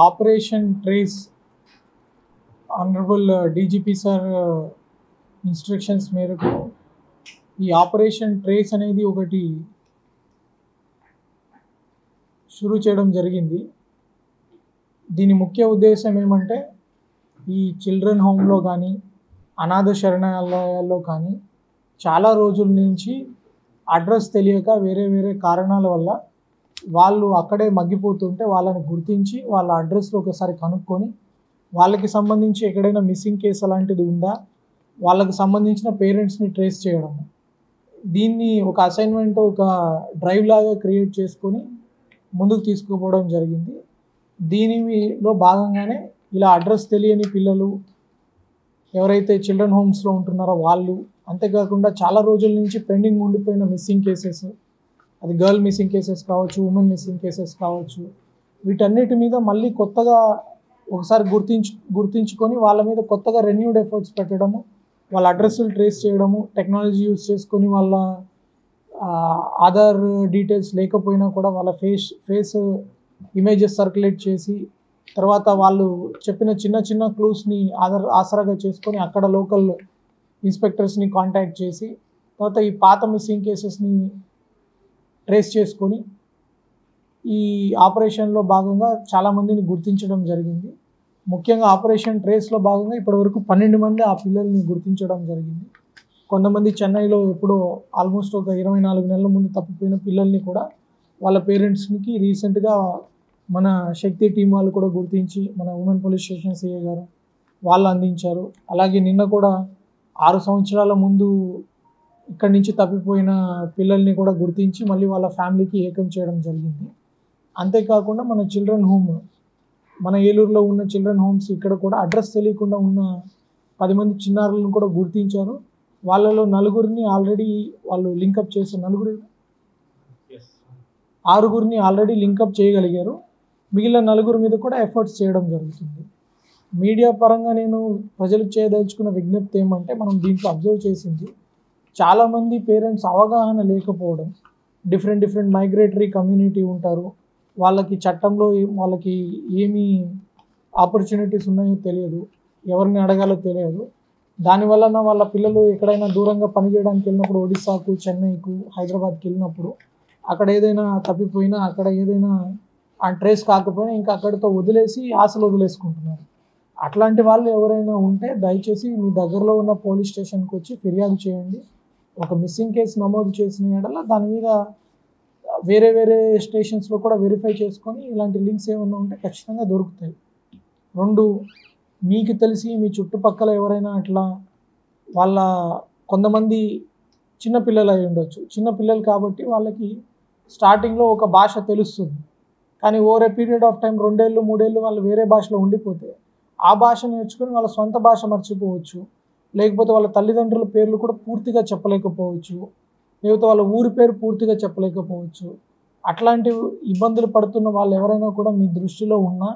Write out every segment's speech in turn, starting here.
Operation trace honourable DGP sir instructions మేరకు ఈ operation trace అనేది ఒకటి షురూ చేయడం జరిగింది. దీని ముఖ్య ఉద్దేశం ఏమంటే ఈ చిల్డ్రన్ హోమ్లో కానీ అనాథ శరణాలయాల్లో కానీ చాలా రోజుల నుంచి అడ్రస్ తెలియక వేరే వేరే కారణాల వల్ల వాళ్ళు అక్కడే మగ్గిపోతుంటే వాళ్ళని గుర్తించి వాళ్ళ అడ్రస్లో ఒకసారి కనుక్కొని వాళ్ళకి సంబంధించి ఎక్కడైనా మిస్సింగ్ కేసు అలాంటిది ఉందా, వాళ్ళకి సంబంధించిన పేరెంట్స్ని ట్రేస్ చేయడం. దీన్ని ఒక అసైన్మెంట్, ఒక డ్రైవ్ లాగా క్రియేట్ చేసుకొని ముందుకు తీసుకుపోవడం జరిగింది. దీనిలో భాగంగానే ఇలా అడ్రస్ తెలియని పిల్లలు ఎవరైతే చిల్డ్రన్ హోమ్స్లో ఉంటున్నారో వాళ్ళు, అంతేకాకుండా చాలా రోజుల నుంచి పెండింగ్ ఉండిపోయిన మిస్సింగ్ కేసెస్, అది గర్ల్ మిస్సింగ్ కేసెస్ కావచ్చు, ఉమెన్ మిస్సింగ్ కేసెస్ కావచ్చు, వీటన్నిటి మీద మళ్ళీ కొత్తగా ఒకసారి గుర్తించుకొని వాళ్ళ మీద కొత్తగా రెన్యూడ్ ఎఫర్ట్స్ పెట్టడము, వాళ్ళ అడ్రస్లు ట్రేస్ చేయడము, టెక్నాలజీ యూజ్ చేసుకొని వాళ్ళ ఆధార్ డీటెయిల్స్ లేకపోయినా కూడా వాళ్ళ ఫేస్ ఇమేజెస్ సర్క్యులేట్ చేసి, తర్వాత వాళ్ళు చెప్పిన చిన్న చిన్న క్లూస్ని ఆసరాగా చేసుకొని అక్కడ లోకల్ ఇన్స్పెక్టర్స్ని కాంటాక్ట్ చేసి, తర్వాత ఈ పాత మిస్సింగ్ కేసెస్ని ట్రేస్ చేసుకొని ఈ ఆపరేషన్లో భాగంగా చాలామందిని గుర్తించడం జరిగింది. ముఖ్యంగా ఆపరేషన్ ట్రేస్లో భాగంగా ఇప్పటివరకు 12 మంది ఆ పిల్లల్ని గుర్తించడం జరిగింది. కొంతమంది చెన్నైలో ఎప్పుడో ఆల్మోస్ట్ ఒక 24 నెలల ముందు తప్పిపోయిన పిల్లల్ని కూడా వాళ్ళ పేరెంట్స్కి రీసెంట్గా మన శక్తి టీం వాళ్ళు కూడా గుర్తించి మన ఉమెన్ పోలీస్ స్టేషన్ సిఐ గారు వాళ్ళు అందించారు. అలాగే నిన్న కూడా 6 సంవత్సరాల ముందు ఇక్కడి నుంచి తప్పిపోయిన పిల్లల్ని కూడా గుర్తించి మళ్ళీ వాళ్ళ ఫ్యామిలీకి ఏకం చేయడం జరిగింది. అంతేకాకుండా మన చిల్డ్రన్ హోమ్, మన ఏలూరులో ఉన్న చిల్డ్రన్ హోమ్స్ ఇక్కడ కూడా అడ్రస్ తెలియకుండా ఉన్న 10 మంది చిన్నారులను కూడా గుర్తించారు. వాళ్ళలో 9గురిని ఆల్రెడీ వాళ్ళు లింకప్ చేసి 6గురిని ఆల్రెడీ లింకప్ చేయగలిగారు. మిగిలిన 9గురి మీద కూడా ఎఫర్ట్స్ చేయడం జరుగుతుంది. మీడియా పరంగా నేను ప్రజలకు చేయదలుచుకున్న విజ్ఞప్తి ఏమంటే, మనం దీంట్లో అబ్జర్వ్ చేసింది చాలామంది పేరెంట్స్ అవగాహన లేకపోవడం. డిఫరెంట్ మైగ్రేటరీ కమ్యూనిటీ ఉంటారు, వాళ్ళకి చట్టంలో వాళ్ళకి ఏమి ఆపర్చునిటీస్ ఉన్నాయో తెలియదు, ఎవరిని అడగాలో తెలియదు. దానివలన వాళ్ళ పిల్లలు ఎక్కడైనా దూరంగా పనిచేయడానికి వెళ్ళినప్పుడు ఒడిశాకు, చెన్నైకు, హైదరాబాద్కి వెళ్ళినప్పుడు అక్కడ ఏదైనా తప్పిపోయినా, అక్కడ ఏదైనా ఆ ట్రేస్ కాకపోయినా ఇంకా అక్కడితో వదిలేసి ఆశలు వదిలేసుకుంటున్నారు. అట్లాంటి వాళ్ళు ఎవరైనా ఉంటే దయచేసి మీ దగ్గరలో ఉన్న పోలీస్ స్టేషన్కి వచ్చి ఫిర్యాదు చేయండి. ఒక మిస్సింగ్ కేసు నమోదు చేసిన ఎడల దాని మీద వేరే స్టేషన్స్లో కూడా వెరిఫై చేసుకొని ఇలాంటి లింక్స్ ఏమైనా ఉంటే ఖచ్చితంగా దొరుకుతాయి. 2, మీకు తెలిసి మీ చుట్టుపక్కల ఎవరైనా అట్లా వాళ్ళ కొంతమంది చిన్నపిల్లలు అయి ఉండొచ్చు. చిన్నపిల్లలు కాబట్టి వాళ్ళకి స్టార్టింగ్లో ఒక భాష తెలుస్తుంది, కానీ over a period of time 2 ఏళ్ళు 3 ఏళ్ళు వాళ్ళు వేరే భాషలో ఉండిపోతే ఆ భాష నేర్చుకొని వాళ్ళ సొంత భాష మర్చిపోవచ్చు, లేకపోతే వాళ్ళ తల్లిదండ్రుల పేర్లు కూడా పూర్తిగా చెప్పలేకపోవచ్చు, లేకపోతే వాళ్ళ ఊరి పేరు పూర్తిగా చెప్పలేకపోవచ్చు. అట్లాంటి ఇబ్బందులు పడుతున్న వాళ్ళు ఎవరైనా కూడా మీ దృష్టిలో ఉన్నా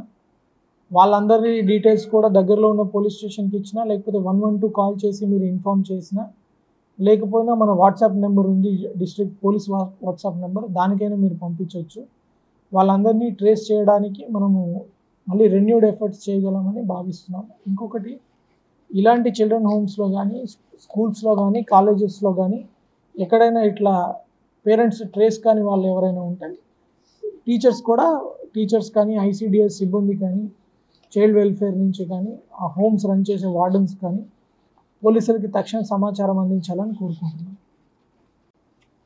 వాళ్ళందరి డీటెయిల్స్ కూడా దగ్గరలో ఉన్న పోలీస్ స్టేషన్కి ఇచ్చినా, లేకపోతే 112 కాల్ చేసి మీరు ఇన్ఫామ్ చేసినా, లేకపోయినా మన వాట్సాప్ నెంబర్ ఉంది, డిస్ట్రిక్ట్ పోలీస్ వాట్సాప్ నెంబర్, దానికైనా మీరు పంపించవచ్చు. వాళ్ళందరినీ ట్రేస్ చేయడానికి మనము మళ్ళీ రెన్యూడ్ ఎఫర్ట్స్ చేయగలమని భావిస్తున్నాం. ఇంకొకటి, ఇలాంటి చిల్డ్రన్ హోమ్స్లో కానీ, స్కూల్స్లో కానీ, కాలేజెస్లో కానీ ఎక్కడైనా ఇట్లా పేరెంట్స్ ట్రేస్ కానీ వాళ్ళు ఎవరైనా ఉంటే టీచర్స్ కానీ, ఐసీడీఎస్ సిబ్బంది కానీ, చైల్డ్ వెల్ఫేర్ నుంచి కానీ, ఆ హోమ్స్ రన్ చేసే వార్డెన్స్ కానీ పోలీసులకి తక్షణ సమాచారం అందించాలని కోరుకుంటున్నాం.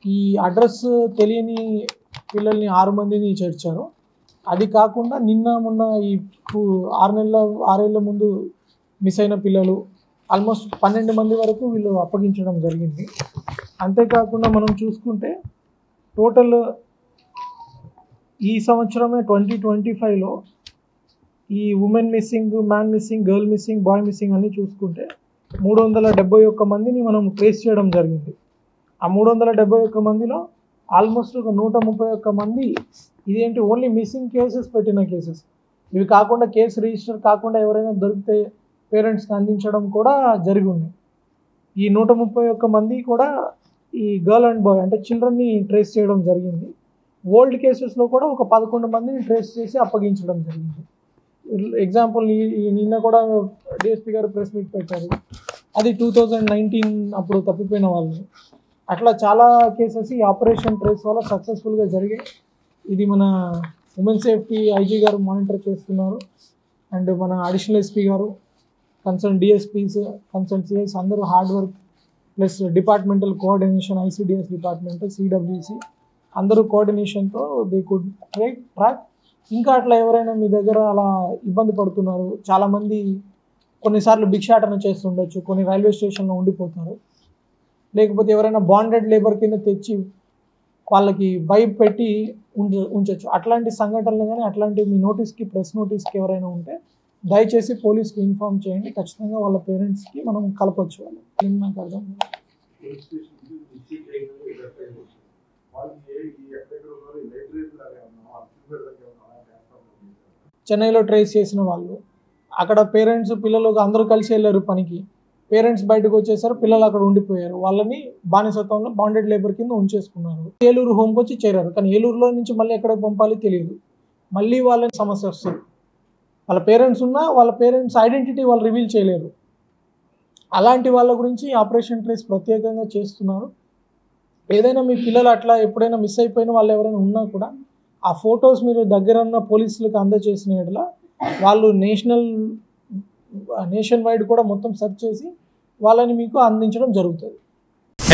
ఈ అడ్రస్ తెలియని పిల్లల్ని 6 మందిని చేర్చారు. అది కాకుండా నిన్న మొన్న ఈ 6 ఏళ్ళ ముందు మిస్ అయిన పిల్లలు ఆల్మోస్ట్ 12 మంది వరకు వీళ్ళు అప్పగించడం జరిగింది. అంతేకాకుండా మనం చూసుకుంటే టోటల్ ఈ సంవత్సరమే 2025లో ఈ woman missing, man missing, girl missing, boy missing అన్నీ చూసుకుంటే 371 మందిని మనం ట్రేస్ చేయడం జరిగింది. ఆ 371 మందిలో ఆల్మోస్ట్ ఒక 131 మంది ఇదేంటి ఓన్లీ మిస్సింగ్ కేసెస్ పెట్టిన కేసెస్, ఇవి కాకుండా కేసు రిజిస్టర్ కాకుండా ఎవరైనా దొరికితే పేరెంట్స్కి అందించడం కూడా జరిగి ఉంది. ఈ 131 మంది కూడా ఈ గర్ల్ అండ్ బాయ్ అంటే చిల్డ్రన్ని ట్రేస్ చేయడం జరిగింది. ఓల్డ్ కేసెస్లో కూడా ఒక 11 మందిని ట్రేస్ చేసి అప్పగించడం జరిగింది. ఎగ్జాంపుల్ నిన్న కూడా డిఎస్పీ గారు ప్రెస్ మీట్ పెట్టారు, అది 2019 అప్పుడు తప్పిపోయిన వాళ్ళు. అట్లా చాలా కేసెస్ ఈ ఆపరేషన్ ట్రేస్ వల్ల సక్సెస్ఫుల్గా జరిగాయి. ఇది మన ఉమెన్ సేఫ్టీ ఐజీ గారు మానిటర్ చేస్తున్నారు, అండ్ మన అడిషనల్ ఎస్పీ గారు, కన్సర్న్ డిఎస్పీస్, కన్సర్న్ సిఐస్ అందరూ hard work plus departmental coordination, ICDS department, CWC అందరూ కోఆర్డినేషన్తో దే కుడ్ ట్రాక్. ఇంకా అట్లా ఎవరైనా మీ దగ్గర అలా ఇబ్బంది పడుతున్నారు, చాలామంది కొన్నిసార్లు భిక్షాటన చేస్తుండొచ్చు, కొన్ని రైల్వే స్టేషన్లో ఉండిపోతారు, లేకపోతే ఎవరైనా బాండెడ్ లేబర్ కింద తెచ్చి వాళ్ళకి భయపెట్టి ఉంచవచ్చు. అట్లాంటి సంఘటనలు కానీ అట్లాంటి మీ నోటీస్కి, ప్రెస్ నోటీస్కి ఎవరైనా ఉంటే దయచేసి పోలీస్కి ఇన్ఫార్మ్ చేయండి. ఖచ్చితంగా వాళ్ళ పేరెంట్స్కి మనం కలపచ్చు. వాళ్ళు నాకు అర్థం చెన్నైలో ట్రేస్ చేసిన వాళ్ళు అక్కడ పేరెంట్స్ పిల్లలు అందరూ కలిసి వెళ్ళారు పనికి, పేరెంట్స్ బయటకు వచ్చేసారు, పిల్లలు అక్కడ ఉండిపోయారు, వాళ్ళని బానిసత్వంలో బాండెడ్ లేబర్ కింద ఉంచేసుకున్నారు. ఏలూరు హోమ్కి వచ్చి చేరారు, కానీ ఏలూరులో నుంచి మళ్ళీ ఎక్కడికి పంపాలి తెలియదు, మళ్ళీ వాళ్ళని సమస్య వస్తుంది. వాళ్ళ పేరెంట్స్ ఉన్నా వాళ్ళ పేరెంట్స్ ఐడెంటిటీ వాళ్ళు రివీల్ చేయలేరు. అలాంటి వాళ్ళ గురించి ఆపరేషన్ ట్రేస్ ప్రత్యేకంగా చేస్తున్నారు. ఏదైనా మీ పిల్లలు అట్లా ఎప్పుడైనా మిస్ అయిపోయిన వాళ్ళు ఎవరైనా ఉన్నా కూడా ఆ ఫొటోస్ మీరు దగ్గర ఉన్న పోలీసులకు అందజేసిన ఎడల వాళ్ళు నేషన్ వైడ్ కూడా మొత్తం సెర్చ్ చేసి వాళ్ళని మీకు అందించడం జరుగుతుంది.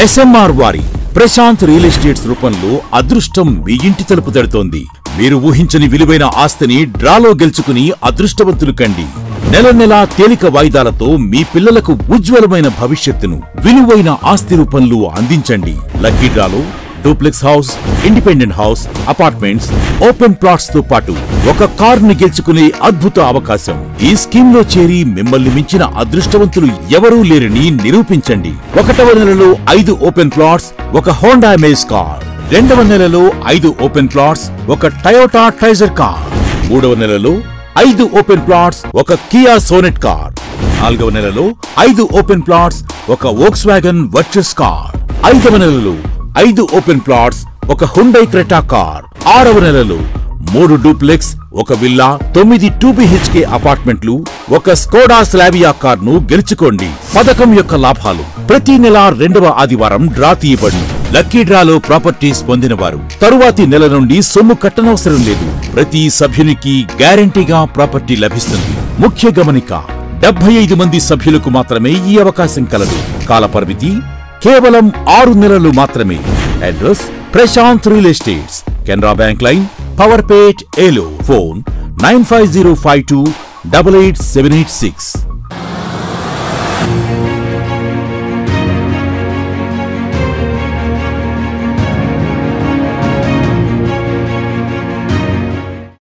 ఎస్ఎంఆర్ వారి ప్రశాంత్ రియల్ ఎస్టేట్స్ రూపంలో అదృష్టం మీ ఇంటి తలుపు తడుతోంది. మీరు ఊహించని విలువైన ఆస్తిని డ్రాలో గెలుచుకుని అదృష్టవంతులు కండి. నెల నెలా తేలిక వాయిదాలతో మీ పిల్లలకు ఉజ్వలమైన భవిష్యత్తును విలువైన ఆస్తి రూపంలో అందించండి. లక్కీ డ్రాలో duplex house, independent house, apartments, open plots తో పాటు ఒక కారుని గెలుచుకునే అద్భుత అవకాశం. ఈ స్కీమ్ లో చేరి మిమ్మల్ని మించిన అదృష్టవంతులు ఎవరూ లేరని నిరూపించండి. 1వ నెలలో 5 ఓపెన్ ప్లాట్స్, ఒక హోండా అమేజ్ కార్. 2వ నెలలో 5 ఓపెన్ ప్లాట్స్, ఒక టయోటా ట్రైజర్ కార్. 3వ నెలలో 5 ఓపెన్ ప్లాట్స్, ఒక కియా సోనెట్ కార్. 4వ నెలలో 5 ఓపెన్ ప్లాట్స్, ఒక వోక్స్వాగన్ వర్చస్ కార్. 5వ నెలలో 5 ఓపెన్ ప్లాట్స్, ఒక హుండై క్రెటా కార్. 6వ నెలలో 3 డూప్లెక్స్, ఒక విల్లా, 9 2BHK అపార్ట్మెంట్లు, ఒక స్కోడా స్లావియా కార్ ను గెలుచుకోండి. పథకం యొక్క లాభాలు: ప్రతి నెల 2వ ఆదివారం డ్రా తీయబడి లక్కీ డ్రాలో ప్రాపర్టీస్ పొందినవారు తరువాతి నెల నుండి సొమ్ము కట్టనవసరం లేదు. ప్రతి సభ్యునికి గ్యారంటీగా ప్రాపర్టీ లభిస్తుంది. ముఖ్య గమనిక: 75 మంది సభ్యులకు మాత్రమే ఈ అవకాశం కలదు. కాల పరిమితి కేవలం 6 నెలలు మాత్రమే. Address: Prashant real estates, Canara bank line, Powerpet, Eluru. Phone 9505288786.